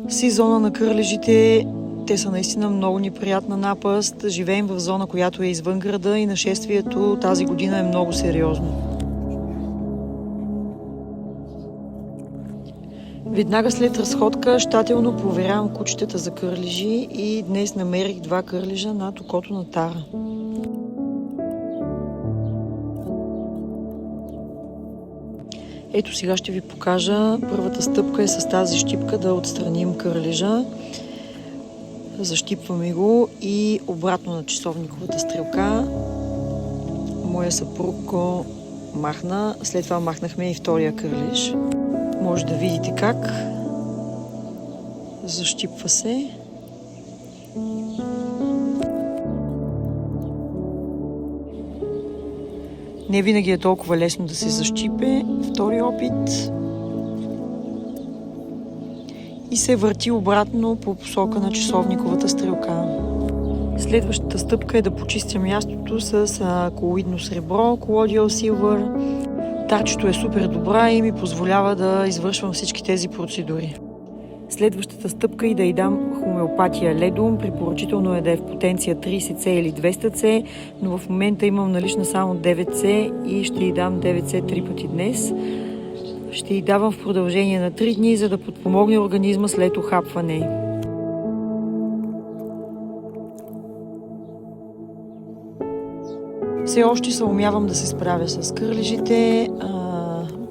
Сезона на кърлежите, те са наистина много неприятна напаст. Живеем в зона, която е извън града и нашествието тази година е много сериозно. Веднага след разходка щателно проверявам кучетата за кърлежи и днес намерих 2 кърлежа над окото на Тара. Ето сега ще ви покажа. Първата стъпка е с тази щипка да отстраним кърлежа. Защипваме го и обратно на часовниковата стрелка. Моя съпруг го махна. След това махнахме и втория кърлеж. Може да видите как. Защипва се. Не винаги е толкова лесно да се защипе. Втори опит. И се върти обратно по посока на часовниковата стрелка. Следващата стъпка е да почистя мястото с колоидно сребро, Collodial Silver. Тарчето е супер добра и ми позволява да извършвам всички тези процедури. Следващата стъпка е да й дам хомеопатия ледум. Препоръчително е да е в потенция 30C или 200C, но в момента имам налична само 9C и ще й дам 9C 3 пъти днес. Ще й давам в продължение на 3 дни, за да подпомогне организма след охапване. Все още се умявам да се справя с кърлежите.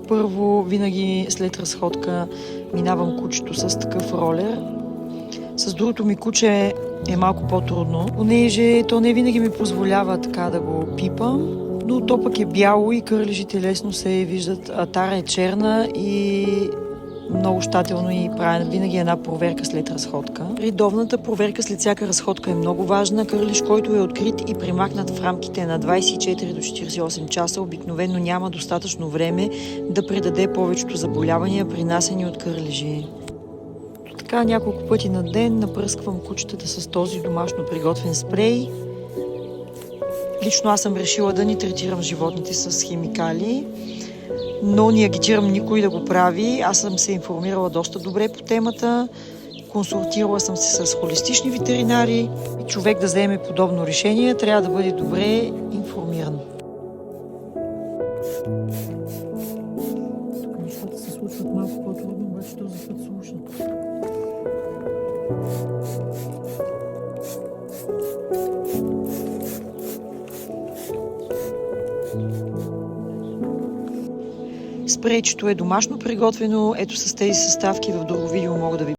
Първо, винаги след разходка минавам кучето с такъв ролер. С другото ми куче е малко по-трудно, понеже то не винаги ми позволява така да го пипам, но то пък е бяло и кърлежите лесно се виждат. А Тара е черна и много щателно и правя винаги една проверка след разходка. Редовната проверка след всяка разходка е много важна. Кърлеж, който е открит и премахнат в рамките на 24 до 48 часа, обикновено няма достатъчно време да предаде повечето заболявания, принасени от кърлежи. Така няколко пъти на ден напръсквам кучетата с този домашно приготвен спрей. Лично аз съм решила да не третирам животните с химикали, но не агитирам никой да го прави. Аз съм се информирала доста добре по темата, консултирала съм се с холистични ветеринари и човек да вземе подобно решение трябва да бъде добре информиран. Тук нещата се случват малко по-трудно, обаче този път слушат. Спрейчето е домашно приготвено. Ето с тези съставки в друго видео мога да ви